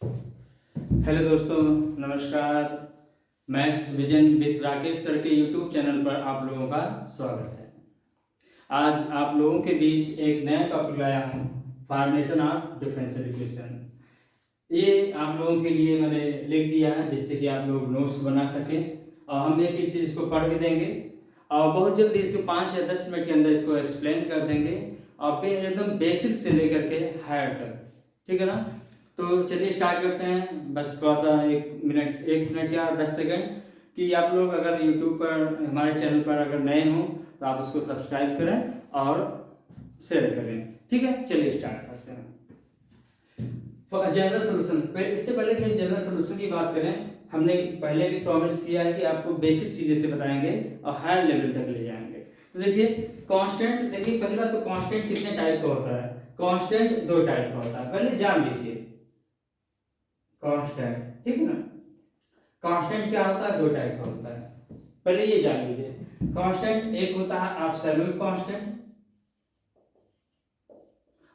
Hello दोस्तों, नमस्कार। Maths vision with Rakesh sir के यूट्यूब चैनल पर आप लोगों का स्वागत है। आज आप लोगों के बीच एक नया टॉपिक लाया हूँ, फॉर्मेशन ऑफ डिफरेंशियल इक्वेशन। ये आप लोगों के लिए मैंने लिख दिया है जिससे कि आप लोग नोट्स बना सकें, और हम एक एक चीज़ इसको पढ़ भी देंगे और बहुत जल्दी इसको 5 या 10 मिनट के अंदर इसको एक्सप्लेन कर देंगे, और फिर एकदम बेसिक से लेकर के हायर तक। ठीक है ना? तो चलिए स्टार्ट करते हैं। बस थोड़ा सा एक मिनट या 10 सेकंड कि आप लोग अगर यूट्यूब पर हमारे चैनल पर अगर नए हों तो आप उसको सब्सक्राइब करें और शेयर करें। ठीक है, चलिए स्टार्ट करते हैं। जनरल सोल्यूशन, इससे पहले कि हम जनरल सोल्यूशन की बात करें, हमने पहले भी प्रॉमिस किया है कि आपको बेसिक चीज़ें से बताएंगे और हायर लेवल तक ले जाएंगे। तो देखिए कांस्टेंट, देखिए पहली बात तो कांस्टेंट कितने टाइप का होता है। कांस्टेंट 2 टाइप का होता है, पहले जान लीजिए कांस्टेंट। ठीक है ना? कांस्टेंट क्या होता है? 2 टाइप का होता है, पहले ये जान लीजिए। कांस्टेंट एक होता है एब्सोल्यूट कांस्टेंट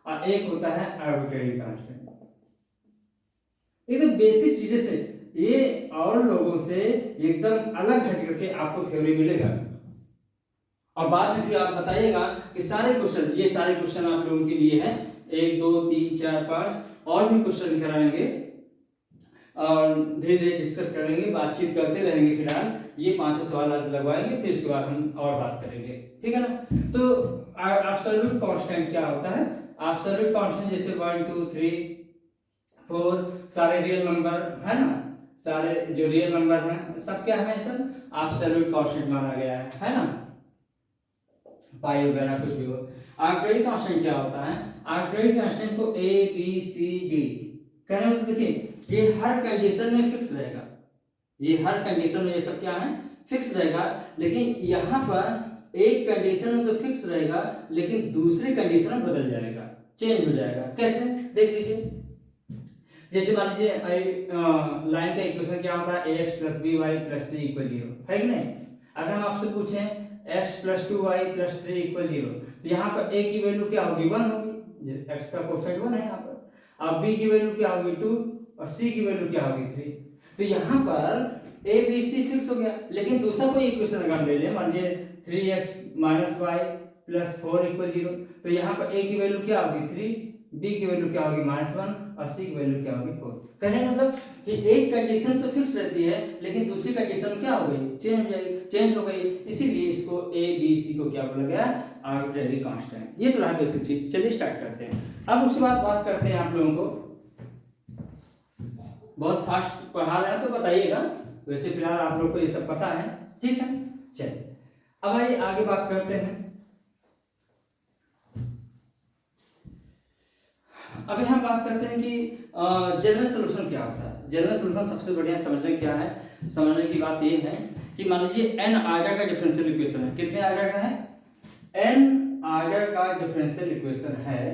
और एक होता है आर्बिट्रेरी कांस्टेंट। एकदम बेसिक चीजें से ये और लोगों से एकदम अलग हट करके आपको थ्योरी मिलेगा, और बाद में फिर आप बताइएगा कि ये सारे क्वेश्चन आप लोगों के लिए हैं। 1 2 3 4 5 और भी क्वेश्चन कराएंगे और धीरे धीरे डिस्कस करेंगे, बातचीत करते रहेंगे। फिलहाल ये 5 सवाल आज लगवाएंगे, फिर उसके बाद हम और बात करेंगे। ठीक है ना? तो एब्सोल्यूट कांस्टेंट क्या होता है? एब्सोल्यूट कांस्टेंट जैसे 1 2 3 4 सारे रियल नंबर है ना, सारे जो रियल नंबर हैं सब क्या है, सब एब्सोल्यूट कांस्टेंट माना गया है ना, पाई वगैरह कुछ भी हो। आर्बिट्रेरी कांस्टेंट क्या होता है? आर्बिट्रेरी कांस्टेंट को ए बी सी डी कहने को, देखिए ये हर कंडीशन में फिक्स रहेगा। ये हर कंडीशन में ये सब क्या है? फिक्स रहेगा। लेकिन यहाँ पर एक कंडीशन में तो फिक्स रहेगा, लेकिन दूसरी कंडीशन में बदल जाएगा, चेंज हो जाएगा। कैसे? देख लीजिए। जैसे मान लीजिए लाइन का इक्वेशन क्या होता है? ax + by + c = 0 है कि नहीं? अगर हम आपसे पूछें x + 2y + 3 = 0, तो यहाँ पर a की वैल्यू क्या होगी? 1 होगी, x का कोएफिशिएंट 1 है यहाँ पर। अब b की वैल्यू क्या होगी? 2, और c की वैल्यू क्या होगी? 3। तो यहाँ पर a b c फिक्स हो गया। लेकिन दूसरा कोई इक्वेशन अगर हम ले लें, मान लीजिए 3x - y + 4 = 0, तो यहाँ पर a की वैल्यू क्या होगी? 3, b की वैल्यू क्या होगी? -1, और c की वैल्यू क्या होगी? 4। कहने का मतलब कि एक कंडीशन तो फिक्स रहती है, लेकिन दूसरी कंडीशन क्या हो गई? चेंज हो गई। इसीलिए इसको a b c को क्या बोला गया? Arbitrary constant. ये तो रहा बेसिक चीज। चलिए स्टार्ट करते हैं। अब उसके बाद बात करते हैं आप लोगों को। बहुत फास्ट पढ़ा रहे हैं तो बताइएगा, वैसे फिलहाल आप लोग को ये सब पता है। ठीक है, चलिए अब आइए आगे बात करते हैं। अभी हम बात करते हैं कि जनरल सॉल्यूशन क्या होता है। जनरल सॉल्यूशन सबसे बढ़िया समझने क्या है, समझने की बात ये है कि मान लीजिए n आर्डर का डिफरेंशियल इक्वेशन है। कितने आर्डर का है? n आर्डर का डिफरेंशियल इक्वेशन है।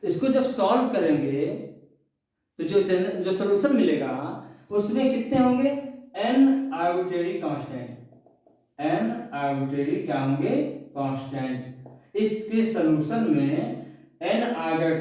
इसको जब सॉल्व करेंगे तो जो सॉल्यूशन मिलेगा उसमें कितने होंगे? n arbitrary constant. n arbitrary क्या होंगे? कांस्टेंट। इसके सॉल्यूशन में n आर्डर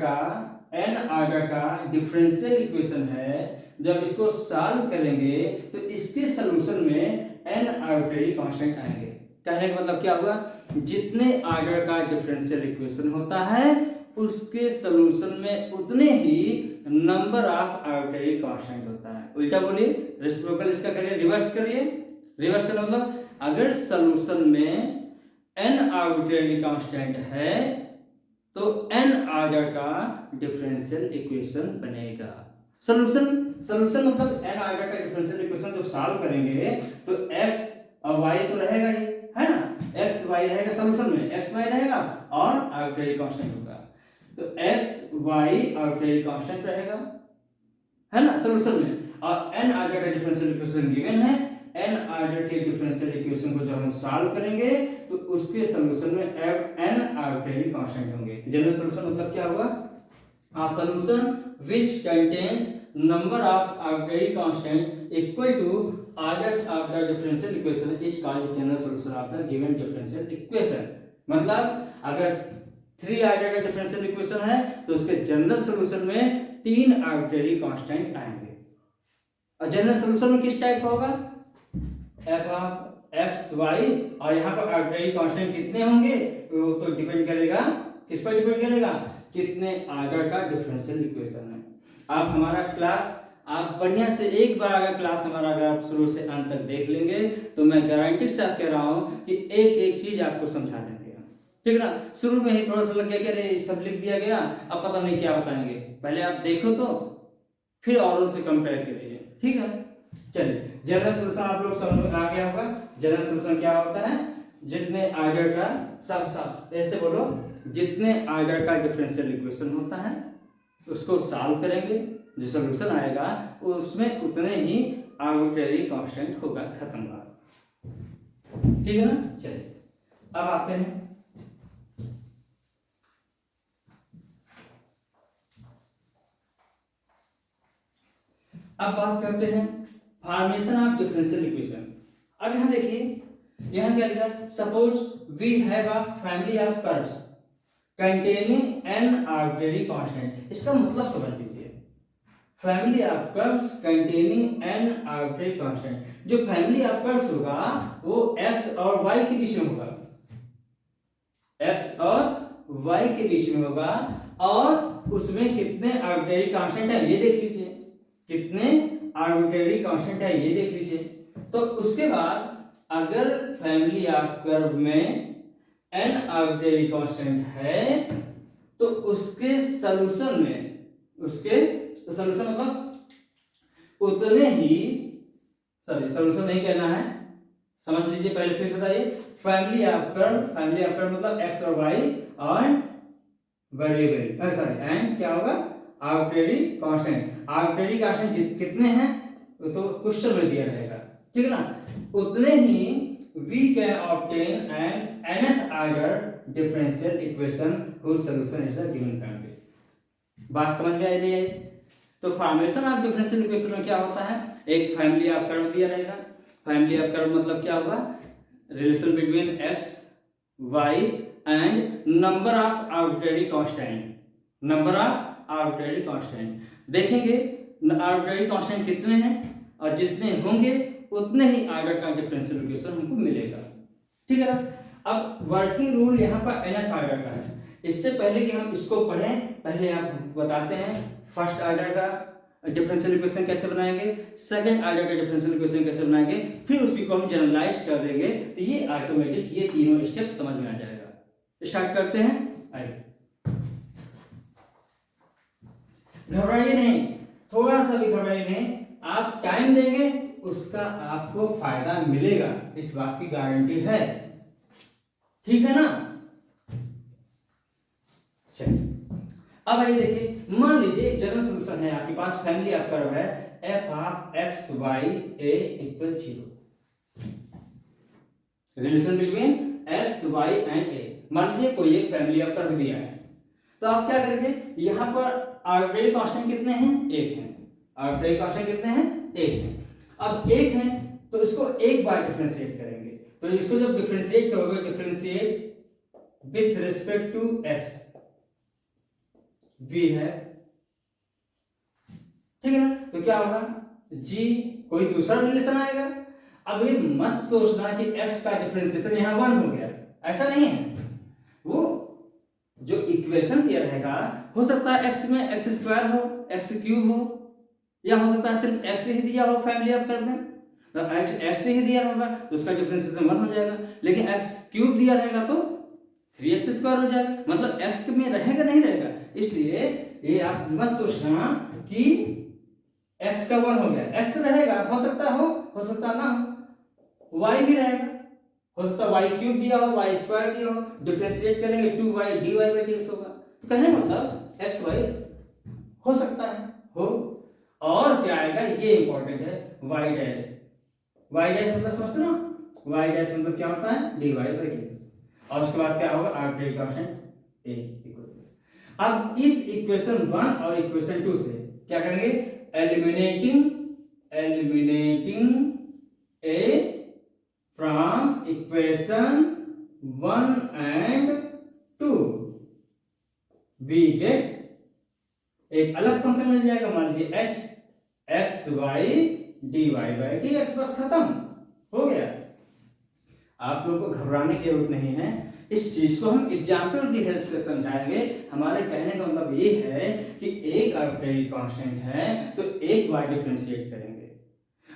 का डिफरेंशियल इक्वेशन है। जब इसको सॉल्व करेंगे तो इसके सॉल्यूशन में n आर्बिट्रेरी कांस्टेंट आएंगे। कहने का मतलब क्या हुआ? जितने आर्डर का डिफरेंशियल इक्वेशन होता है उसके सॉल्यूशन में उतने ही नंबर ऑफ आर्बिट्रेरी कांस्टेंट होता है। उल्टा बोलिए, रेसिप्रोकल इसका करिए, रिवर्स करिए। रिवर्स करना मतलब अगर सॉल्यूशन में n आर्बिट्रेरी कांस्टेंट है तो n आर्डर का डिफरेंशियल इक्वेशन बनेगा। सॉल्यूशन मतलब n आर्डर का डिफरेंशियल इक्वेशन जब सॉल्व करेंगे तो x और y तो रहेगा ही, है ना? x y रहेगा सॉल्यूशन में, x y रहेगा और आर्बिट्रेरी कांस्टेंट होगा। तो x y आर्बिट्रेरी कांस्टेंट रहेगा, है ना, सॉल्यूशन में। और n आर्डर का डिफरेंशियल इक्वेशन गिवन है। n आर्डर के डिफरेंशियल इक्वेशन को जब हम सॉल्व करेंगे तो उसके सॉल्यूशन में n आर्बिट्रेरी कांस्टेंट होंगे। जनरल सॉल्यूशन मतलब क्या हुआ? A solution which contains number of arbitrary constant equal to orders of the differential equation is called general solution of the given differential equation। मतलब अगर 3 आर्डर का differential equation है तो उसके जनरल सॉल्यूशन में 3 आर्बिट्रेरी कांस्टेंट आएंगे। और general solution में किस टाइप का होगा, एफ ऑफ एक्स वाई, और यहाँ पर आर्बिट्रेरी कांस्टेंट कितने होंगे वो तो डिपेंड करेगा, किस पर डिपेंड करेगा, कितने आर्डर का डिफरेंशियल इक्वेशन है। आप हमारा क्लास आप बढ़िया से एक बार अगर क्लास हमारा अगर आप शुरू से अंत तक देख लेंगे तो मैं गारंटी के साथ कह रहा हूँ कि एक एक चीज आपको समझा देंगे, ठीक है ना। शुरू में ही थोड़ा सा लग गया कि अरे सब लिख दिया गया, अब पता नहीं क्या बताएंगे, पहले आप देखो तो फिर औरों से कंपेयर करिए, ठीक है। चलिए जनरल सॉल्यूशन आप लोग समझ में आ गया होगा। जनरल सॉल्यूशन क्या होता है, जितने आर्डर का, सब सब ऐसे बोलो, जितने आर्डर का डिफरेंशियल इक्वेशन होता है उसको सॉल्व करेंगे, जो सॉल्यूशन आएगा उसमें उतने ही आर्बिट्रेरी कांस्टेंट होगा, खत्म बात, ठीक है ना। चलिए अब आते हैं अब बात करते हैं फॉर्मेशन ऑफ डिफरेंशियल इक्वेशन। अब यहां देखिए, यहां क्या लिखा, suppose we have a family of curves containing an arbitrary constant. इसका मतलब समझ लीजिए, family of curves containing an arbitrary constant. जो फैमिली ऑफ कर्व्स होगा वो x और y के बीच में होगा, x और y के बीच में होगा, और उसमें कितने आर्बिट्रेरी कांस्टेंट है ये देख लीजिए, कितने आर्बिट्रेरी कांस्टेंट है ये देख लीजिए। तो उसके बाद अगर फैमिली ऑफ कर्व में n आर्बिट्रेरी कांस्टेंट है तो उसके सॉल्यूशन में, उसके सॉल्यूशन मतलब उतने ही, सॉरी सॉल्यूशन नहीं कहना है, समझ लीजिए, पहले फिर बताइए, फैमिली ऑफ कर्व मतलब x और y और वेरिएबल, सॉरी एंड क्या होगा, आर्बिट्रेरी कांस्टेंट। आर्बिट्रेरी कांस्टेंट कितने हैं वो तो क्वेश्चन में दिया रहेगा, ठीक है ना। उतने ही we can obtain an nth order differential equation whose solution is the given family। बात समझ में आई नहीं आई? तो फॉर्मेशन ऑफ डिफरेंशियल इक्वेशन में क्या होता है, एक फैमिली ऑफ कर्व दिया रहेगा, फैमिली ऑफ कर्व मतलब क्या होगा, relation between x y and number of arbitrary constant, number of arbitrary constant. देखेंगे आर्बिट्रेरी कांस्टेंट कितने हैं और जितने होंगे उतने ही आर्डर का डिफरेंशियल इक्वेशन हमको मिलेगा, ठीक है ना। अब वर्किंग रूल यहाँ पर nth आर्डर का है। इससे पहले कि हम इसको पढ़ें, पहले आप बताते हैं फर्स्ट आर्डर का डिफरेंशियल इक्वेशन कैसे बनाएंगे, सेकंड आर्डर का डिफरेंशियल इक्वेशन कैसे बनाएंगे, फिर उसी को हम जनरलाइज कर देंगे तो ये ऑटोमेटिक ये तीनों स्टेप समझ में आ जाएगा। स्टार्ट करते हैं, आइए। घबराइए नहीं, थोड़ा सा भी घबराइए नहीं, आप टाइम देंगे उसका आपको फायदा मिलेगा, इस बात की गारंटी है, ठीक है ना। चलिए अब आइए देखिए, मान लीजिए जनरल सॉल्यूशन है आपके पास, फैमिली ऑफ कर्व है f of x y a equal 0, relation between x y and a। मान लीजिए कोई एक फैमिली ऑफ कर्व दिया है, तो आप क्या करेंगे, यहां पर आर्बिट्रेरी कांस्टेंट कितने हैं, 1 है, आर्बिट्रेरी कांस्टेंट कितने हैं, 1 है। अब 1 है तो इसको एक बार डिफरेंशिएट करेंगे, तो इसको जब डिफरेंशिएट करोगे, differentiate with respect to x, v है, ठीक है ना, तो क्या होगा g, कोई दूसरा रिलेशन आएगा। अब ये मत सोचना कि x का डिफरेंशिएशन यहां 1 हो गया, ऐसा नहीं है। वो जो इक्वेशन दिया रहेगा, हो सकता है x में x स्क्वायर हो, x क्यूब हो, या हो सकता है सिर्फ x ही दिया हो फैमिली ऑफ कर्व में, तो x ही दिया होगा तो उसका डिफरेंशिएशन 1 हो जाएगा, लेकिन x क्यूब दिया रहेगा तो 3x स्क्वायर हो जाएगा, मतलब x में रहेगा नहीं रहेगा। इसलिए ये आप मत सोचना कि x का 1 हो गया, x रहेगा, हो सकता ना हो, y भी रहेगा, हो सकता है y क्यूब दिया हो, y स्क्वायर दिया हो, डिफरेंशिएट करेंगे 2y dy/dx होगा। तो कहने मतलब x y हो सकता है हो, और क्या आएगा ये इंपॉर्टेंट है, y डैश, y डैश मतलब समझते ना, y डैश मतलब क्या होता है, dy/dx, और उसके बाद क्या होगा, आर्बिट्रेरी कांस्टेंट a इक्वल। अब इस इक्वेशन 1 और इक्वेशन 2 से क्या करेंगे, eliminating a from equation 1 and 2, we get एक अलग फंक्शन मिल जाएगा, मान लीजिए H X Y D Y by D X, बस खत्म हो गया। आप लोग को घबराने की जरूरत नहीं है, इस चीज को हम एग्जाम्पल की हेल्प से समझाएंगे। हमारे कहने का मतलब ये है कि एक आर्बिट्रेरी कांस्टेंट है तो एक बार डिफरेंशिएट करेंगे।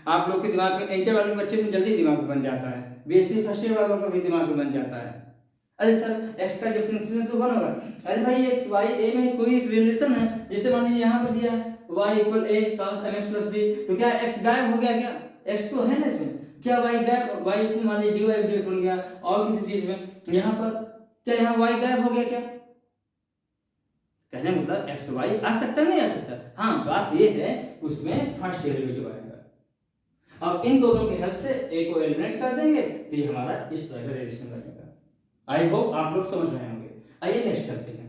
आप लोग के दिमाग में, इंटर वाले बच्चे में जल्दी दिमाग में बन जाता है, बीएससी फर्स्ट ईयर वालों का भी दिमाग में बन जाता है, अरे सर एक्स का डिफरेंशिएशन तो 1 होगा। अरे भाई एक्स वाई ए में कोई रिलेशन है, जैसे मान लीजिए यहाँ पर दिया है y equal a cos mx plus b, तो क्या x गायब हो गया? क्या x तो है ना इसमें, क्या y गायब, y इसमें मान लीजिए dy dx बन गया और किसी चीज में, यहाँ पर क्या यहाँ y गायब हो गया? क्या कहने मतलब x y आ सकता है नहीं आ सकता? हाँ, बात ये है उसमें फर्स्ट डेरिवेटिव आएगा। अब इन दोनों की हेल्प से a को एलिमिनेट कर देंगे तो ये हमारा इस तरह का रिलेशन बनेगा। आई होप आप लोग समझ रहे होंगे। आइए नेक्स्ट चलते हैं।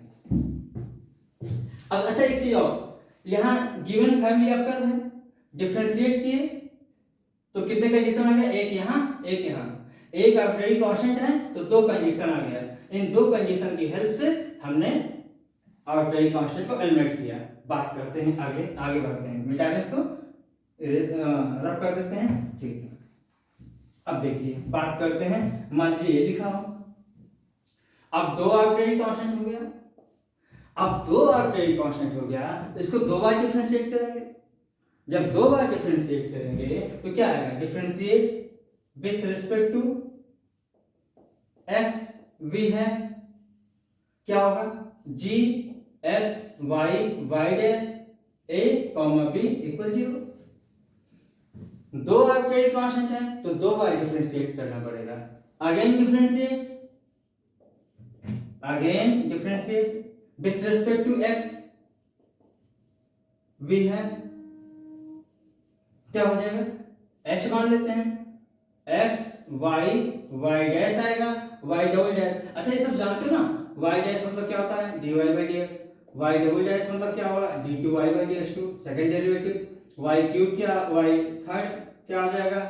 अब अच्छा एक चीज और, यहाँ गिवन फैमिली ऑफ कर्व है, डिफरेंशिएट किए तो कितने कंडीशन आ गया? एक यहाँ एक यहाँ, एक आर्बिट्रेरी कांस्टेंट है तो 2 कंडीशन आ गया। इन 2 कंडीशन की हेल्प से हमने आर्बिट्रेरी कांस्टेंट को एलिमिनेट किया। बात करते हैं आगे, आगे बढ़ते हैं, मिटा दें इसको, रब कर देते हैं, ठीक है। अब देखिए बात करते हैं, मान लीजिए ये लिखा हो, अब 2 आर्बिट्रेरी कांस्टेंट हो गया। अब 2 आर्बिट्रेरी कांस्टेंट हो गया, इसको 2 बार डिफरेंशिएट करेंगे। जब 2 बार डिफरेंशिएट करेंगे तो क्या आएगा? Differentiate with respect to x v है, क्या होगा? g x y y डैश a b इक्वल 0। 2 आर्बिट्रेरी कांस्टेंट है तो 2 बार डिफरेंशिएट करना पड़ेगा। Again differentiate with respect to x v है, क्या हो जाएगा? h मान लेते हैं, x y y डैश आएगा, y डबल डैश। अच्छा ये सब जानते हो ना, y डैश मतलब क्या होता है? dy by dx, y double dash मतलब क्या होगा? d2y by dx2 second derivative, y cube क्या, y थर्ड क्या हो जाएगा?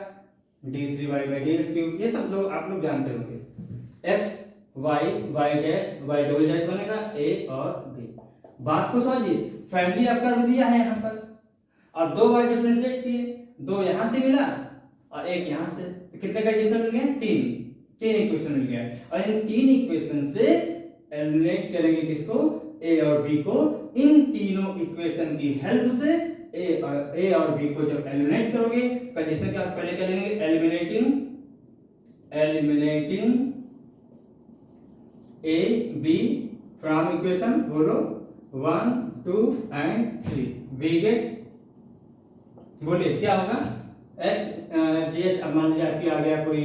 d3y by dx3। ये सब लोग आप लोग जानते होंगे। x y y dash y double dash बनेगा a और b। बात को समझिए, फैमिली आपका दिया है यहाँ पर और 2 बार डिफरेंशिएट किए, 2 यहाँ से मिला और 1 यहाँ से, तो कितने कंडीशन मिल गए? 3 इक्वेशन मिल गया। और इन 3 इक्वेशन से एलिमिनेट करेंगे किसको? a और b को। इन तीनों इक्वेशन की हेल्प से a और b को जब एलिमिनेट करोगे, कंडीशन क्या पहले क्या लेंगे? Eliminating a b from equation, बोलो 1 2 एंड 3, वी गेट, बोलिए क्या होगा? h जी एच, अब मान लीजिए आपकी आ गया कोई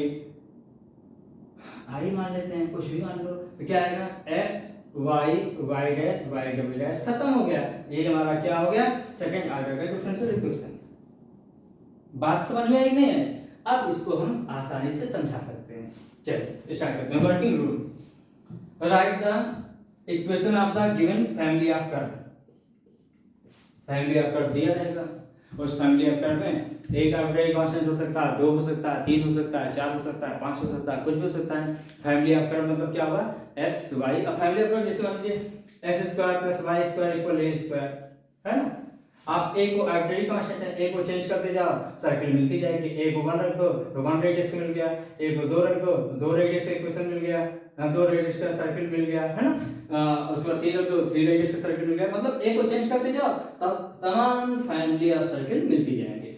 आई मान लेते हैं, कुछ भी मान लो, तो क्या आएगा? x y y dash y double dash, खत्म हो गया। ये हमारा क्या हो गया? सेकंड ऑर्डर का डिफरेंशियल इक्वेशन। बात समझ में आई नहीं है? अब इसको हम आसानी से समझा सकते हैं। चलिए स्टार्ट करते हैं। Working rule, right the equation of the given family of curve. Family of curve दिया रहेगा, उस फैमिली ऑफ कर्व में एक आर्बिट्रेरी कांस्टेंट हो सकता है, 2 हो सकता है, 3 हो सकता है, 4 हो सकता है, 5 हो सकता है, कुछ भी हो सकता है। फैमिली ऑफ कर्व मतलब क्या होगा? x y। अब फैमिली ऑफ कर्व जैसे मान लीजिए x² + y² = a², है ना? आप a को आर्बिट्रेरी कांस्टेंट है, a को चेंज करते जाओ, सर्किल मिलती जाएगी। a को 1 रख दो तो 1 रेडियस का मिल गया, a को 2 रख दो 2 रेडियस का इक्वेशन मिल गया, 2 रेडियस का सर्किल मिल गया, है ना? उसके बाद 3 रख दो 3 रेडियस का सर्किल मिल गया। मतलब a को चेंज करते जाओ तब तमाम फैमिली ऑफ सर्किल मिलती जाएंगे।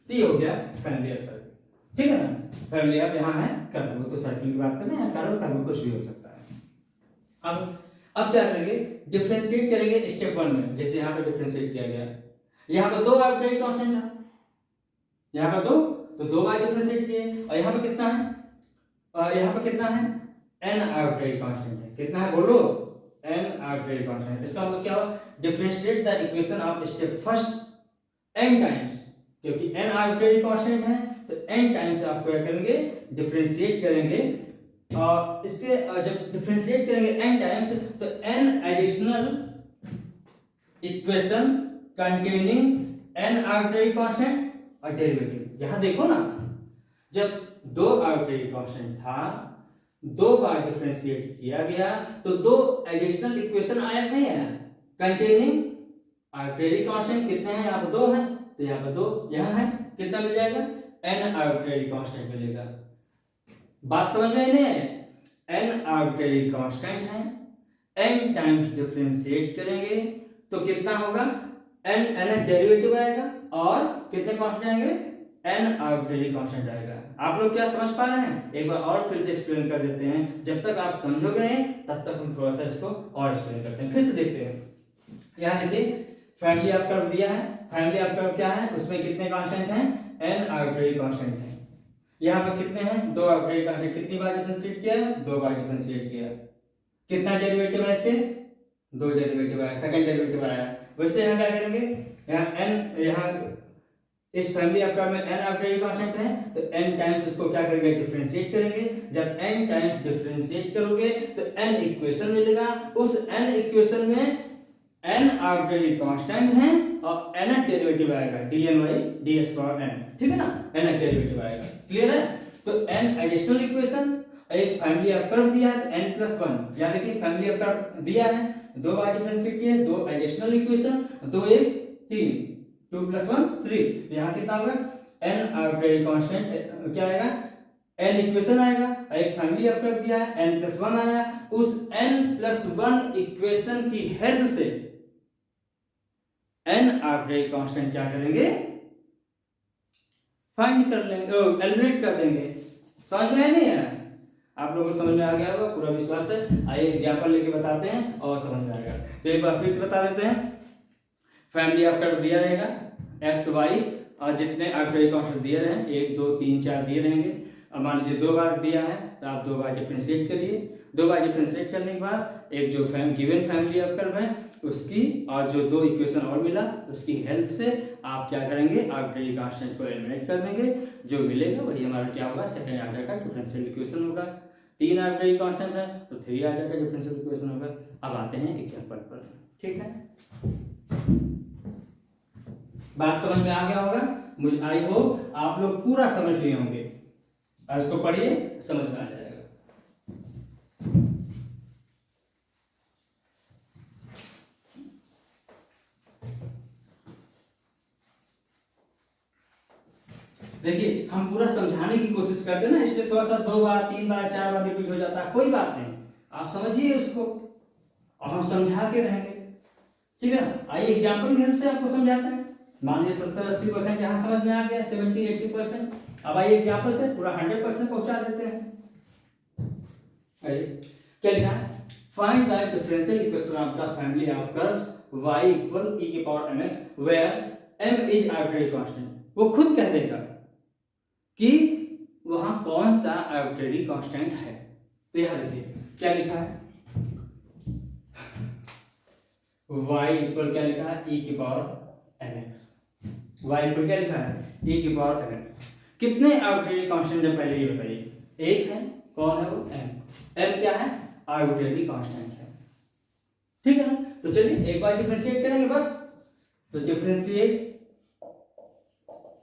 तो ये हो गया फैमिली ऑफ सर्किल, ठीक है ना? फैमिली ऑफ यहाँ है कर्व, तो सर्किल की बात करें, यहाँ कर्व कुछ भी हो सकता है। अब क्या करेंगे? डिफरेंशिएट करेंगे स्टेप 1 में। जैसे यहाँ पे डिफरेंशिएट किया गया, यहाँ पे 2 आर्बिट्रेरी कांस्टेंट था, यहाँ पे 2, तो 2 बार डिफरेंशिएट किए। और यहाँ पे कितना है? यहाँ पे कितना है? n आर्बिट्रेरी कांस्टेंट है। कितना है बोलो? n arbitrary constant. इसका मतलब क्या हुआ? Differentiate the equation of step first n times, क्योंकि n आर्बिट्रेरी कांस्टेंट है तो n टाइम्स आप क्या करेंगे? डिफरेंशिएट करेंगे। और इसके जब डिफरेंशिएट करेंगे n टाइम्स तो n additional equation containing n arbitrary constant और डेरिवेटिव। यहां देखो ना, जब 2 आर्बिट्रेरी कांस्टेंट था, 2 बार डिफरेंशिएट किया गया तो 2 एडिशनल इक्वेशन आया नहीं आया? कंटेनिंग आर्बिट्रेरी कांस्टेंट कितने हैं, यहाँ पर 2 हैं, तो यहाँ पर 2 यहाँ है, कितना मिल जाएगा, n आर्बिट्रेरी कांस्टेंट मिलेगा। बात समझ में नहीं है, n आर्बिट्रेरी कांस्टेंट है, n टाइम्स डिफरेंशिएट करेंगे तो कितना होगा, n डेरिवेटिव आएगा और कितने कांस्टेंट आएंगे, n आर्बिट्रेरी कांस्टेंट आएगा। आप लोग क्या समझ पा रहे हैं, एक बार और फिर से एक्सप्लेन कर देते हैं, जब तक आप समझोगे नहीं तब तक हम थोड़ा सा इसको और एक्सप्लेन करते हैं, फिर से देखते हैं। यहाँ देखिए फैमिली ऑफ कर्व दिया है, फैमिली ऑफ कर्व क्या है, उसमें कितने कांस्टेंट हैं, n आर्बिट्रेरी कांस्टेंट हैं। यहाँ पर कितने हैं, 2 आर्बिट्रेरी कांस्टेंट, कितनी बार डिफरेंशिएट किया, 2 बार डिफरेंशिएट किया, कितना डेरिवेटिव है इसके, 2 डेरिवेटिव आया, सेकंड डेरिवेटिव आया। वैसे यहाँ क्या करेंगे, यहाँ n, यहाँ इस फैमिली ऑफ कर्व में n आर्बिट्रेरी कांस्टेंट है तो n टाइम्स उसको क्या करेंगे, डिफरेंशिएट करेंगे। जब n टाइम्स डिफरेंशिएट करोगे तो n इक्वेशन मिलेगा, उस n इक्वेशन में n आर्बिट्रेरी कांस्टेंट है और n डेरिवेटिव आएगा, dn by ds power n, ठीक है ना, n डेरिवेटिव आएगा, क्लियर है। तो n एडिशनल इक्वेशन, एक फैमिली ऑफ कर्व दिया है तो n+1, या देखिए फैमिली ऑफ कर्व दिया है 2 बार डिफरेंशिएट किया, 2 एडिशनल इक्वेशन, 2 1 3, 2 + 1 3, तो यहाँ कितना होगा, n आर्बिट्रेरी कांस्टेंट क्या आएगा, n इक्वेशन आएगा, एक फैमिली ऑफ कर्व दिया है n+1 आया, उस n+1 इक्वेशन की हेल्प से n आर्बिट्रेरी कांस्टेंट क्या करेंगे, फाइंड कर लेंगे, एलिमिनेट कर देंगे। समझ में नहीं है, आप लोगों को समझ में आ गया होगा, पूरा विश्वास है। आइए एग्जांपल लेके बताते हैं और समझ में आएगा। तो एक बार फिर से बता देते हैं, फैमिली ऑफ कर्व दिया रहेगा एक्स वाई और जितने आर्बिट्रेरी कांस्टेंट दिए रहे, 1 2 3 4 दिए रहेंगे। अब मान लीजिए 2 बार दिया है तो आप 2 बार डिफरेंशिएट करिए, 2 बार डिफरेंशिएट करने के बाद एक जो गिवन फैमिली ऑफ कर्व है उसकी और जो 2 इक्वेशन और मिला उसकी हेल्प से आप क्या करेंगे, आर्बिट्रेरी कांस्टेंट को एलिमिनेट कर देंगे, जो मिलेगा वही हमारा क्या होगा, सेकंड ऑर्डर का डिफरेंशियल इक्वेशन होगा। 3 आर्बिट्रेरी कांस्टेंट है तो 3 ऑर्डर का डिफरेंशियल इक्वेशन होगा। अब आते हैं एग्जांपल पर, ठीक है, बात समझ में आ गया होगा, मुझे आई होप आप लोग पूरा समझ लिए होंगे, और इसको पढ़िए समझ में आ जाएगा। देखिए हम पूरा समझाने की कोशिश करते हैं ना, इसलिए थोड़ा सा 2 बार 3 बार 4 बार रिपीट हो जाता है, कोई बात नहीं, आप समझिए उसको और हम समझा के रहेंगे, ठीक है ना। आइए एग्जांपल की हेल्प से आपको समझाते हैं। मान लीजिए 70-80% यहाँ समझ में आ गया, 70-80%। अब आइए एग्जांपल से पूरा 100% पहुंचा देते हैं। क्या लिखा है, find the differential equation of the family of curves y = e⁻mx where m इज आर्बिट्रेरी कांस्टेंट। वो खुद कह देगा कि वहां कौन सा आर्बिट्रेरी कांस्टेंट है। तो यहां देखिए क्या लिखा है, y = क्या लिखा है, e⁻mx, y = क्या लिखा है, e⁻mx। कितने आर्बिट्रेरी कांस्टेंट है पहले ये बताइए, एक है, कौन है वो, m क्या है, आर्बिट्रेरी कांस्टेंट है, ठीक है ना। तो चलिए एक बार डिफरेंशिएट करेंगे बस, तो differentiate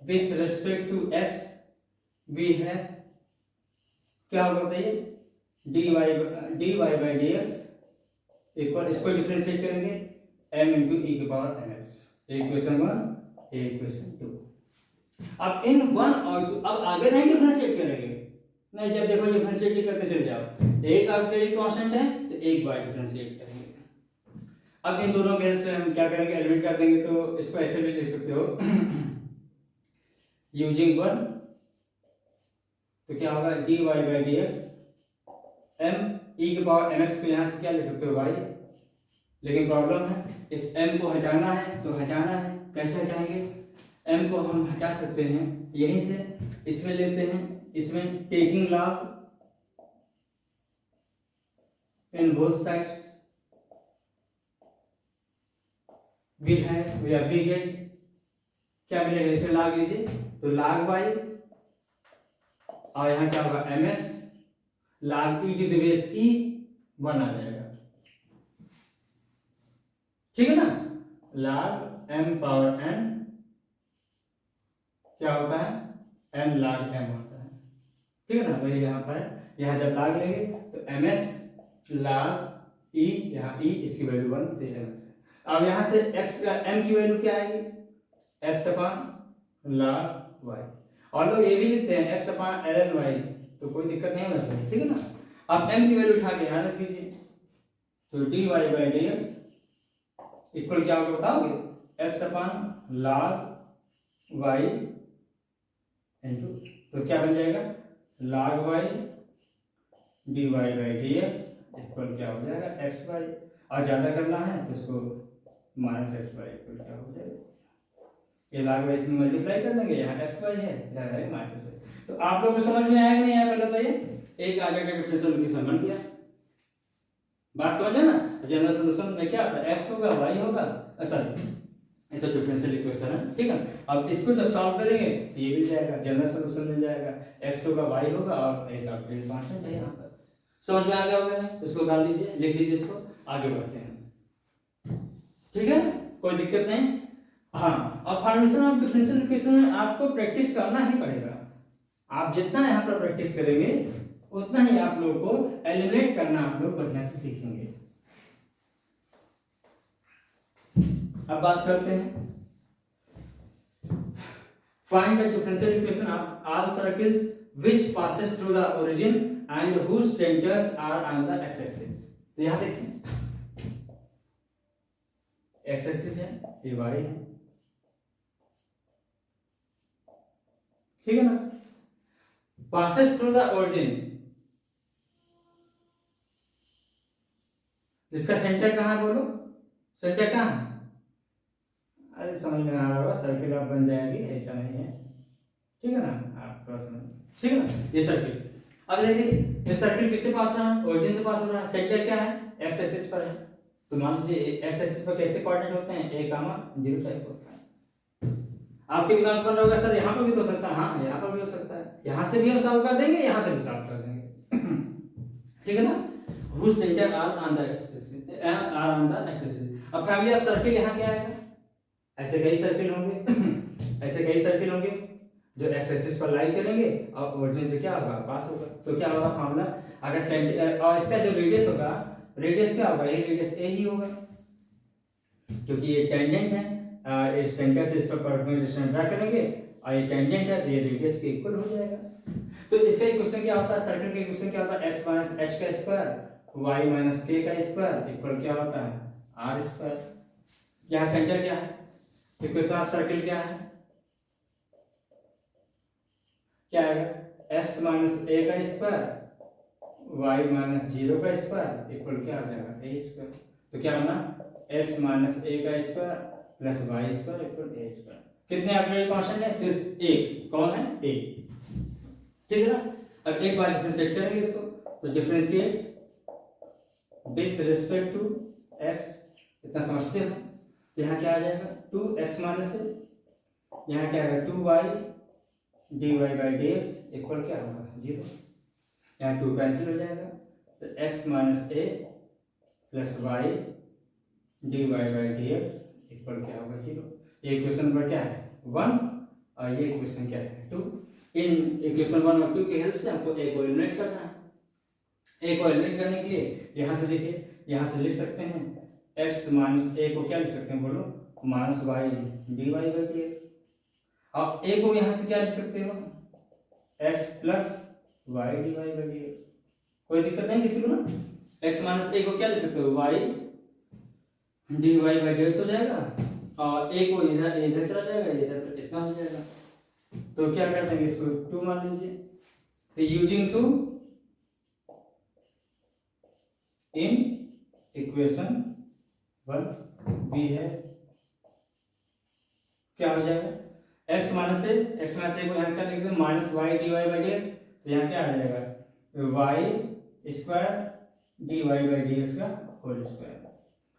with respect to x भी है, क्या होगा बताइए, dy by dx इक्वल, इसको डिफरेंशिएट करेंगे m × e⁻mx, इक्वेशन 1 इक्वेशन 2। अब इन 1 और 2 अब आगे नहीं डिफरेंशिएट करेंगे, नहीं, जब देखो डिफरेंशिएट करते चले जाओ, एक आर्बिट्रेरी कांस्टेंट है तो एक बार डिफरेंशिएट करेंगे। अब इन दोनों के हेल्प से हम क्या करेंगे, एलिमिनेट कर देंगे, तो इसको ऐसे भी लिख सकते हो यूजिंग 1, तो क्या होगा, dy by dx, m e⁻mx को यहाँ से क्या लिख सकते हो y, लेकिन प्रॉब्लम है इस m को हटाना है, तो हटाना है, कैसे हटाएंगे, m को हम हटा सकते हैं यहीं से, इसमें लेते हैं, इसमें taking log in both sides भी है, या भी गेट क्या मिलेगा, इसे लॉग लीजिए तो log y, और यहाँ क्या होगा mx, log e⁻e 1 आ जाएगा, ठीक है ना। log m⁻n क्या होता है, n log m होता है, ठीक है ना। वही यहाँ पर, यहाँ जब log लेंगे तो mx log e, यहाँ e इसकी वैल्यू 1 तो mx है। अब यहाँ से x का m की वैल्यू क्या आएगी, x अपान log y। और लोग ये भी लिखते हैं x अपान ln y, तो कोई दिक्कत नहीं होना चाहिए, ठीक है ना। अब m की वैल्यू उठा के यहाँ रख दीजिए, तो dy बाई dx इक्वल क्या होगा बताओगे, x अपान log y इंटू, तो क्या बन जाएगा log y dy by dx equal क्या हो जाएगा x वाई, और ज़्यादा करना है तो इसको माइनस एक्स वाई इक्वल क्या हो जाएगा, ये log y से मल्टीप्लाई कर देंगे, यहाँ एक्स वाई है, इधर है माइनस एक्स। तो आप लोगों को समझ में आया कि नहीं आया पहले तो ये एक आगे का डिफरेंशियल इक्वेशन बन गया, बात समझ में ना। जनरल सॉल्यूशन में क्या आता है, एक्स होगा वाई होगा, सॉरी ऐसा डिफरेंशियल इक्वेशन है, ठीक है। अब इसको जब सॉल्व करेंगे तो ये मिल जाएगा, जनरल सॉल्यूशन मिल जाएगा, एक्स होगा वाई होगा और एक आपके कांस्टेंट है यहाँ पर। समझ में आ गया होगा, इसको डाल लीजिए, लिख लीजिए, इसको आगे बढ़ते हैं, ठीक है, कोई दिक्कत नहीं। हाँ, अब फॉर्मेशन ऑफ डिफरेंशियल इक्वेशन में आपको प्रैक्टिस करना ही पड़ेगा। आप जितना यहाँ पर प्रैक्टिस करेंगे उतना ही आप लोगों को एलिमिनेट करना आप लोग बढ़िया से सीखेंगे। अब बात करते हैं, find the differential equation of all circles which passes through the origin and whose centers are on the x axis। तो यहां देखिए x axis है, ये y है, ठीक है ना। पासेस थ्रू द ओरिजिन, जिसका सेंटर कहाँ है बोलो, सेंटर कहाँ है, अरे समझ में आ रहा होगा, सर्किल आप बन जाएगी, ऐसा नहीं है, ठीक है ना, आप थोड़ा समझ, ठीक है ना। ये सर्किल, अब देखिए ये सर्किल किससे पास हो रहा है, ओरिजिन से पास हो रहा है, सेंटर क्या है एक्स एक्सिस पर है, तो मान लीजिए एक्स एक्सिस पर कैसे कोऑर्डिनेट होते हैं, a, 0 टाइप होता है। आपके दिमाग में बन रहा होगा सर यहाँ पर भी तो हो सकता है, हाँ यहाँ पर भी हो सकता है, यहाँ से भी हम सॉल्व कर देंगे, यहाँ से भी सॉल्व कर देंगे, ठीक है ना। whose center are on the x-axis। अब फैमिली ऑफ सर्किल यहाँ क्या आएगा, ऐसे कई सर्किल होंगे ऐसे कई सर्किल होंगे जो एक्स एक्सिस पर लाई करेंगे और ओरिजिन से क्या होगा पास होगा, तो क्या होगा फॉर्मूला, अगर सेंटर और इसका जो रेडियस होगा, रेडियस क्या होगा, ये रेडियस ए ही होगा, क्योंकि ये टेंजेंट है, इस सेंटर से इस पर परपेंडिकुलर डिस्टेंस ड्रा करेंगे और ये टेंजेंट है तो ये रेडियस के इक्वल हो जाएगा। तो इसका इक्वेशन क्या होता है, सर्कल का इक्वेशन क्या होता है, x माइनस एच का स्क्वायर y माइनस k का स्क्वायर इक्वल क्या होता है r स्क्वायर। यहाँ सेंटर क्या है, इक्वेशन ऑफ सर्किल क्या है, क्या आएगा x माइनस a का स्क्वायर y माइनस 0 का स्क्वायर इक्वल क्या हो जाएगा a स्क्वायर। तो क्या होना x माइनस a का square plus y square equal a square. कितने अपने कांस्टेंट है, सिर्फ एक, कौन है a, ठीक है ना। अब एक बार डिफरेंशिएट करेंगे इसको, तो differentiate with respect to x, इतना समझते हो, तो यहाँ क्या आ जाएगा 2x माइनस है, यहाँ क्या आएगा 2y dy by dx equal क्या होगा 0, यहाँ 2 कैंसिल हो जाएगा, तो x minus a plus y dy by dx equal क्या होगा 0। ये इक्वेशन नंबर क्या है 1 और ये इक्वेशन क्या है 2। इन इक्वेशन 1 और 2 की हेल्प से हमको a को एलिमिनेट करना है। a को एलिमिनेट करने के लिए यहाँ से देखिए, यहाँ से लिख सकते हैं x माइनस a को क्या लिख सकते हैं बोलो, minus y dy by dx। अब a को यहाँ से क्या लिख सकते हो x plus y dy by dx, कोई दिक्कत नहीं किसी को ना। x माइनस a को क्या लिख सकते हो y dy बाई dx हो जाएगा, और a को इधर इधर चला जाएगा, इधर इतना हो जाएगा, तो क्या कर देंगे इसको 2 मान लीजिए। तो यूजिंग 2 इन इक्वेशन 1 b है, क्या हो जाएगा x माइनस a को यहाँ क्या लिख दें minus y dy by dx, तो यहाँ क्या आ जाएगा y square dy by dx का whole square.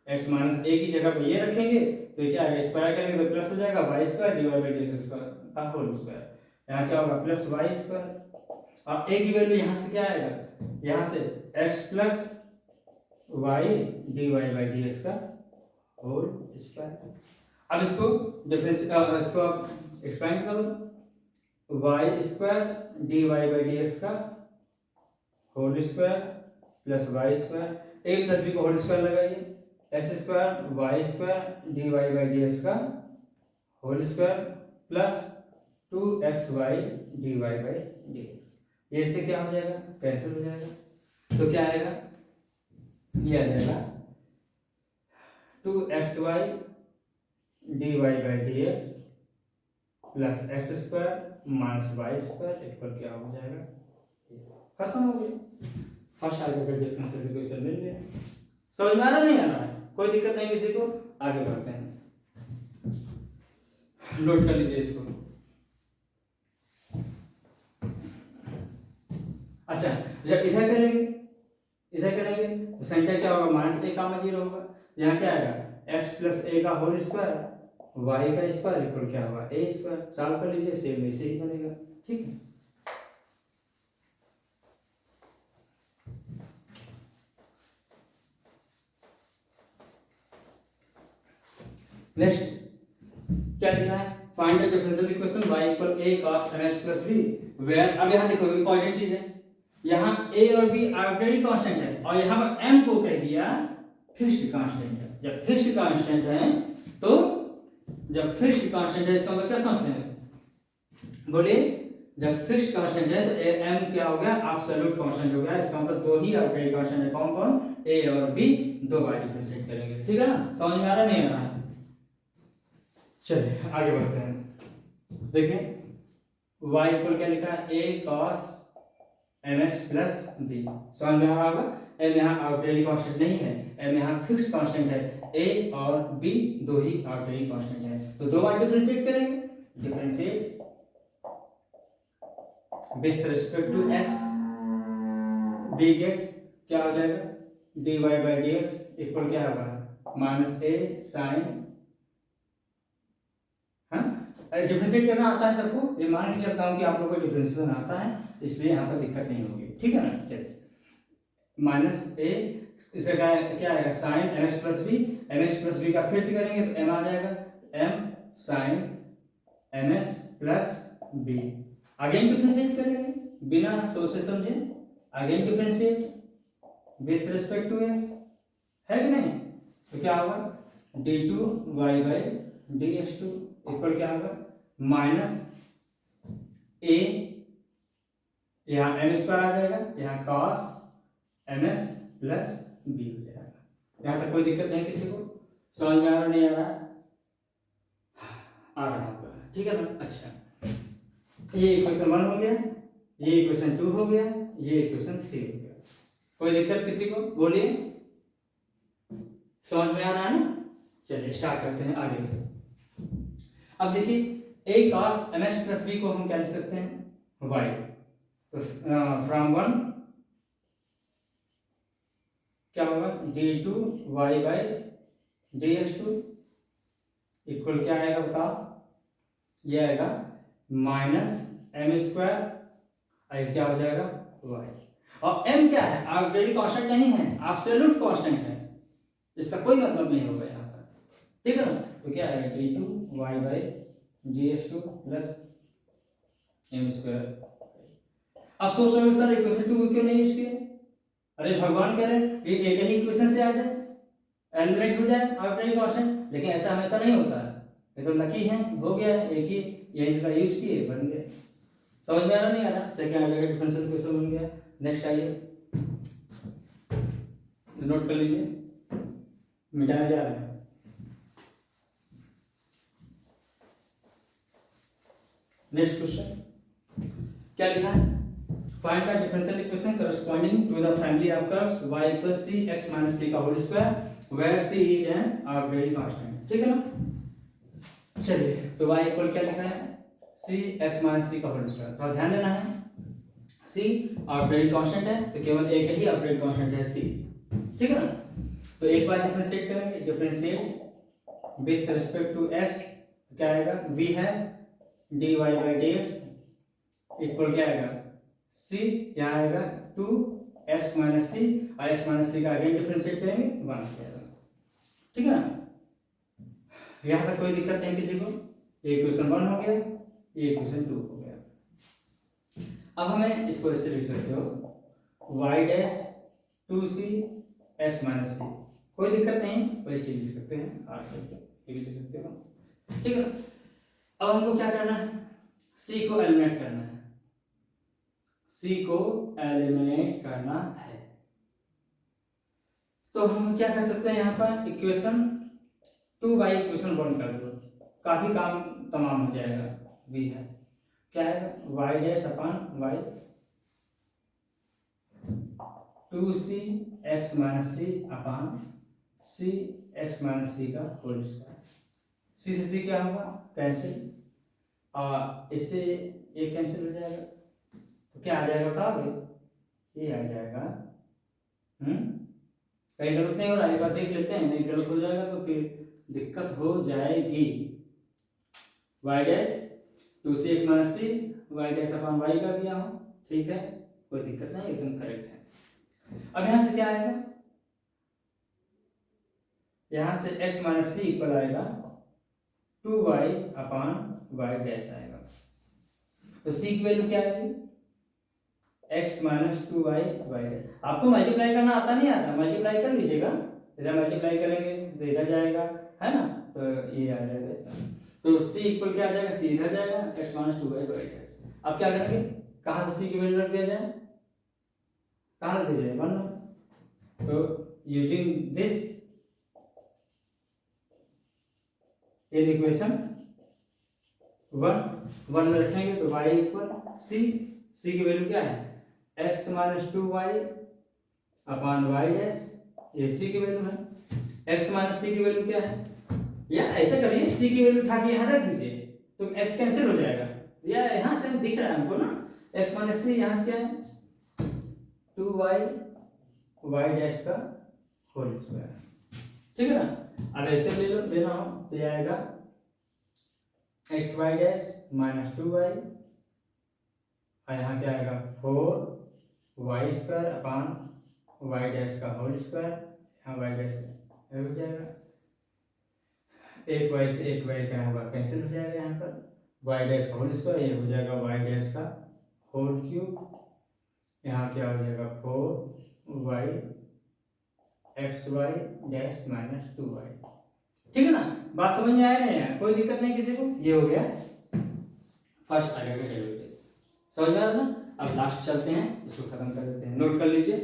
x minus a की जगह पे ये रखेंगे तो क्या आएगा, स्क्वायर करेंगे तो प्लस हो जाएगा y square dy by dx square का होल स्क्वायर, यहाँ क्या होगा प्लस y स्क्वायर। अब a की वैल्यू यहाँ से क्या आएगा, यहाँ से x plus y dy by dx का होल स्क्वायर। अब इसको डिफरेंस इसको आप एक्सपेंड करो, y square dy by dx का whole square plus y square, a plus b को होल स्क्वायर लगाइए S square Y square D Y by D x का whole square plus 2xy dy by D X. ये से क्या हो जाएगा, cancel हो जाएगा, तो क्या आएगा, ये आ जाएगा 2xy dy by D X plus S square minus Y square equal क्या हो जाएगा, खत्म हो गया। फर्स्ट आर्टिकल का डिफरेंशियल इक्वेशन मिल गया। समझ में आ रहा नहीं आ रहा है, कोई दिक्कत नहीं किसी को, आगे बढ़ते हैं। नोट कर लीजिए इसको। अच्छा, जब इधर करेंगे तो संख्या क्या होगा, माइनस ए का 0 होगा। यहाँ क्या आएगा, x प्लस ए का होल स्क्वायर वाई का स्क्वायर इक्वल क्या होगा, ए स्क्वायर। सॉल्व कर लीजिए, सेम वैसे ही बनेगा। ठीक है, नेक्स्ट क्या लिखा है, find the differential equation y equal a cos mx plus b where. अब यहाँ देखो इंपॉर्टेंट चीज है, यहाँ a और b आर्बिट्रेरी कांस्टेंट है और यहाँ पर m को कह दिया फिक्स्ड कांस्टेंट है। जब फिक्स्ड कांस्टेंट है तो इसका मतलब क्या समझते हैं, बोलिए। जब फिक्स्ड कांस्टेंट है तो m क्या हो गया, एब्सोल्यूट कांस्टेंट हो गया। इसका मतलब दो ही आर्बिट्रेरी कांस्टेंट है, कौन कौन, a और b, दो बार डिफरेंशिएट करेंगे। ठीक है ना, समझ में आ रहा नहीं आ रहा है। चलिए आगे बढ़ते हैं। देखें y इक्वल क्या लिखा है, a cos mx plus b। समझ में आ रहा होगा, m यहाँ आर्बिट्रेरी कांस्टेंट नहीं है, m यहाँ फिक्स्ड कांस्टेंट है। a और b दो ही आर्बिट्रेरी कांस्टेंट है, तो दो बार डिफरेंशिएट करेंगे। Differentiate with respect to x, b get क्या हो जाएगा, dy बाई dx इक्वल क्या होगा, माइनस a साइन। डिफरेंशिएट करना आता है सबको, ये मान के चलता हूं कि आप लोगों को डिफरेंशिएशन आता है, इसलिए यहाँ पर दिक्कत नहीं होगी। ठीक है ना, चलिए माइनस ए, इसका क्या आएगा, sine mx plus B. mx plus B का फिर से करेंगे तो m आ जाएगा, m sine mx plus B. Again differentiate करेंगे बिना सोचे समझे, again differentiate with respect to x, है कि नहीं। तो क्या होगा, d2y बाई dx2 इक्वल क्या होगा, माइनस a, यहाँ एम स्क्वायर आ जाएगा, यहाँ cos mx प्लस b हो जाएगा। यहाँ तक कोई दिक्कत नहीं किसी को, समझ में आ रहा नहीं आ रहा, आ रहा होगा। ठीक है ना। अच्छा, ये इक्वेशन 1 हो गया, ये इक्वेशन 2 हो गया, ये इक्वेशन 3 हो गया। कोई दिक्कत किसी को, बोलिए, समझ में आ रहा है ना। चलिए स्टार्ट करते हैं आगे। अब देखिए a cos mx plus b को हम क्या लिख सकते हैं, y। तो फ्रॉम 1 क्या होगा, d2y बाई dx2 इक्वल क्या आएगा बताओ, ये आएगा माइनस m स्क्वायर, क्या हो जाएगा y। और m क्या है, आर्बिट्रेरी कांस्टेंट नहीं है, एब्सोल्यूट कांस्टेंट है, इसका कोई मतलब नहीं होगा यहाँ पर। ठीक है ना, तो क्या आएगा, d2y by dx2 plus m square. अब सोच रहे हो सर इक्वेशन 2 क्यों नहीं यूज किए, अरे भगवान करे ये एक ही इक्वेशन से आ जाए, एलिमिनेट हो जाए आर्बिट्रेरी कांस्टेंट, लेकिन ऐसा हमेशा नहीं होता है। ये तो लकी है, हो गया एक ही यही का यूज किए, बन गया। समझ में आ रहा नहीं आ रहा, सेकंड आर्डर डिफरेंशियल इक्वेशन बन गया। नेक्स्ट आइए, नोट कर लीजिए, मिटाने जा रहे हैं। नेक्स्ट क्वेश्चन क्या लिखा है, find the differential equation corresponding to the family of curves y + c x - c का whole square where c is an arbitrary constant. ठीक है ना। चलिए तो y इक्वल क्या लिखा है, c x - c का होल स्क्वायर। तो ध्यान देना है, c आर्बिट्रेरी कांस्टेंट है तो केवल एक ही आर्बिट्रेरी कांस्टेंट है c। ठीक है ना। तो एक बार डिफरेंशिएट करेंगे, differentiate with respect to x क्या आएगा, v है dy बाई dx इक्वल क्या आएगा, c, यहाँ आएगा 2x - c, और x - c का अगेन डिफरेंशिएट करेंगे 1 आएगा। ठीक है ना, यहाँ तक कोई दिक्कत नहीं किसी को। ये इक्वेशन 1 हो गया, ये इक्वेशन 2 हो गया। अब हमें इसको ऐसे लिख सकते हो, y dash 2c x - c कोई दिक्कत नहीं, कोई चीज लिख सकते हैं, 8 ये भी लिख सकते हो, ठीक है। अब हमको क्या करना है, सी को एलिमिनेट करना है, सी को एलिमिनेट करना है। तो हम क्या कर सकते हैं, यहाँ पर इक्वेशन 2 बाई इक्वेशन 1 कर दो, काफी काम तमाम हो जाएगा। v है क्या है, y dash upon y 2c x minus c upon c x minus c का होल स्क्वायर। सी से सी क्या होगा, कैंसिल, और इससे ये कैंसिल हो जाएगा, तो क्या आ जाएगा बताओगे, ये आ जाएगा। कहीं गलत नहीं हो रहा है, एक बार देख लेते हैं, नहीं गलत हो जाएगा तो फिर दिक्कत हो जाएगी। Y dash 2c x minus C Y dash upon Y कर दिया हूँ, ठीक है, कोई दिक्कत नहीं, एकदम करेक्ट है। अब यहाँ से क्या आएगा, यहाँ से x माइनस सी इक्वल आएगा 2y अपॉन वाई डैश आएगा। तो c की वैल्यू क्या आएगी, x minus 2y y dash. आपको मल्टीप्लाई करना आता नहीं आता, मल्टीप्लाई कर लीजिएगा, इधर मल्टीप्लाई करेंगे तो इधर जाएगा, है ना, तो ये आ जाएगा। तो c इक्वल क्या आ जाएगा, c इधर जाएगा, x minus 2y y dash. अब क्या करेंगे, कहाँ से c की वैल्यू रख दिया जाए, कहाँ रख दिया जाए, 1। तो यूजिंग दिस इन इक्वेशन 1 में रखेंगे तो y इक्वल c की वैल्यू क्या है, x minus 2y upon y dash, ये c की वैल्यू है। x माइनस c की वैल्यू क्या है, या ऐसे करिए c की वैल्यू उठा के यहाँ रख दीजिए तो x कैंसिल हो जाएगा, या यहाँ से दिख रहा है हमको ना, x माइनस सी यहाँ से क्या है 2y वाई डैश का होल स्क्वायर, ठीक है ना। अब ऐसे ले लो, लेना हो तो ये आएगा x Y dash minus 2y, और यहाँ क्या आएगा 4y square upon y dash का होल स्क्वायर, यहाँ वाई डैश हो जाएगा, एक y से एक y क्या होगा, कैंसिल हो जाएगा, यहाँ पर वाई डैश का होल स्क्वायर, ये हो जाएगा वाई डैश का होल क्यूब, यहाँ क्या हो जाएगा 4y x Y dash minus 2y, ठीक है ना। बात समझ में आया नहीं है, कोई दिक्कत नहीं किसी को, ये हो गया फर्स्ट आर्डर का डेरिवेटिव, समझ में आ रहा ना। अब लास्ट चलते हैं, इसको खत्म कर देते हैं, नोट कर लीजिए,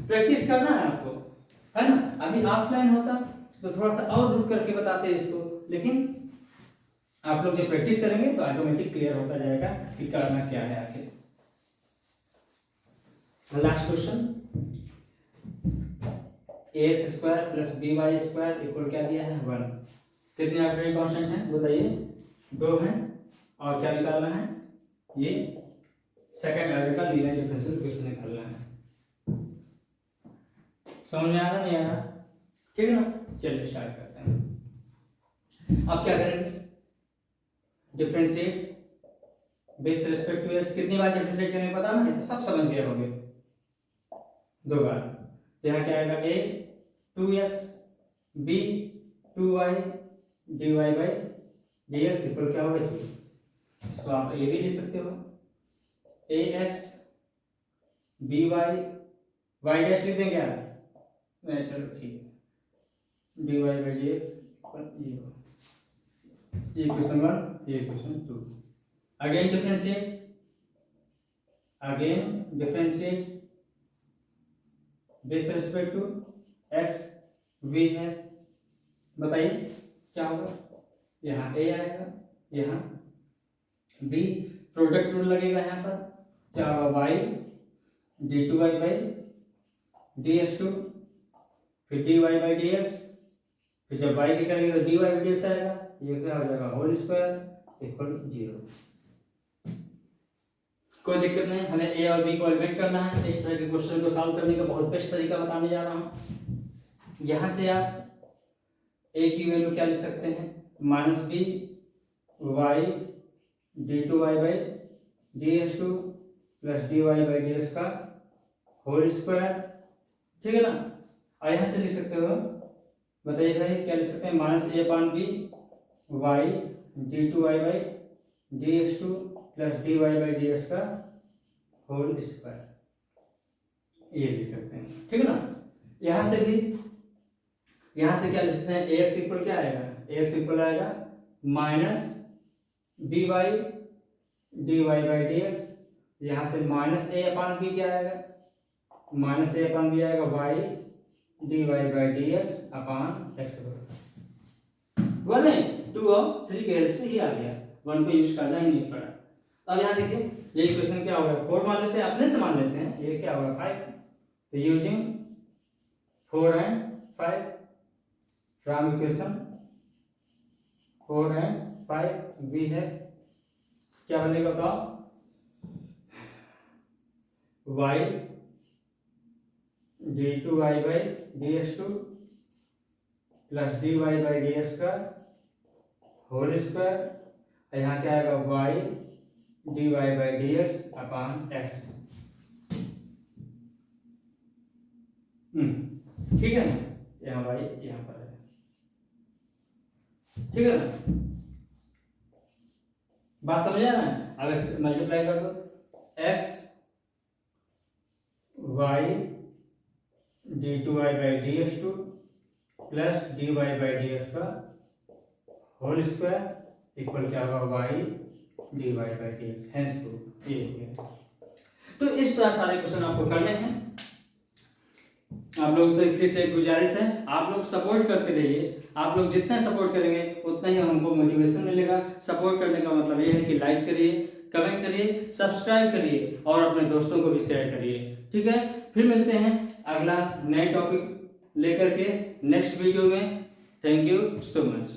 प्रैक्टिस करना है आपको, है ना। अभी ऑफलाइन होता तो थोड़ा सा और रुक करके बताते हैं इसको, लेकिन आप लोग जब प्रैक्टिस करेंगे तो ऑटोमेटिक क्लियर होता जाएगा कि करना क्या है आखिर। Last question, ax square plus by square equal क्या दिया है 1। कितने आर्बिट्रेरी कांस्टेंट हैं बताइए, 2 हैं, और क्या निकालना है, ये सेकंड ऑर्डर का लीनियर डिफरेंशियल इक्वेशन निकालना है। समझ में आ रहा नहीं आ रहा, ठीक है ना। चलिए स्टार्ट करते हैं। अब क्या करेंगे, differentiate with respect to x, कितनी बार डिफरेंशिएट करेंगे पता ना, तो सब समझ गए होंगे, 2 बार। तो यहाँ क्या आएगा, a 2x b 2y dy by dx equal क्या होगा 0। इसको आप ये भी लिख सकते हो, ax by y डैश लिख देंगे आप, नहीं चलो ठीक है, dy बाई dx इक्वल 0। ये क्वेश्चन 1, ये question 2। Again differentiate with respect to x, v है, बताइए क्या होगा, यहाँ a आएगा, यहाँ b, प्रोडक्ट रूल लगेगा, यहाँ पर क्या होगा y d2y बाई dx2, फिर dy बाई dx, फिर जब y की करेंगे तो dy बाई dx आएगा, ये क्या हो जाएगा होल स्क्वायर इक्वल 0। कोई दिक्कत नहीं, हमें a और b को एलिमिनेट करना है। इस तरह के क्वेश्चन को सॉल्व करने का बहुत बेस्ट तरीका बताने जा रहा हूँ। यहाँ से आप a की वैल्यू क्या लिख सकते हैं, minus b y d2y by dx2 plus dy by dx का होल स्क्वायर, ठीक है ना। और यहाँ से लिख सकते हो, बताइए भाई क्या लिख सकते हैं, minus a upon b y d2y by dx2 plus dy by dx का होल स्क्वायर, ये लिख सकते हैं, ठीक है ना। यहाँ से भी, यहाँ से क्या लिखते हैं, ए एक्स इक्वल क्या आएगा, ए एक्स इक्वल आएगा minus b y D Y by D x. यहाँ से माइनस ए अपान बी क्या आएगा, माइनस ए अपान बी आएगा y D Y by D x upon x. 1 है 2 और 3 के हेल्प से ही आ गया, 1 को यूज करना ही नहीं पड़ा। अब यहाँ देखिए ये इक्वेशन क्या होगा, 4 मान लेते हैं, अपने से मान लेते हैं, ये क्या होगा 5। तो using 4 and 5 from equation 4 and 5 we है क्या बनेगा बताओ, y d2y by dx2 plus dy by dx का होल स्क्वायर, यहाँ क्या आएगा y dy by dx upon x। ठीक है ना, यहाँ y यहाँ पर है, ठीक है ना, बात समझ आया ना। अब x मल्टीप्लाई कर दो, x y d2y by dx2 plus dy by dx का होल स्क्वायर इक्वल क्या होगा y dy by dx। Hence proof ये हो गया। तो इस तरह सारे क्वेश्चन आपको करने हैं। आप लोग से फिर से एक गुजारिश है, आप लोग सपोर्ट करते रहिए। आप लोग जितना सपोर्ट करेंगे उतना ही हमको मोटिवेशन मिलेगा। सपोर्ट करने का मतलब ये है कि लाइक करिए, कमेंट करिए, सब्सक्राइब करिए और अपने दोस्तों को भी शेयर करिए। ठीक है, फिर मिलते हैं अगला नए टॉपिक लेकर के नेक्स्ट वीडियो में। Thank you so much.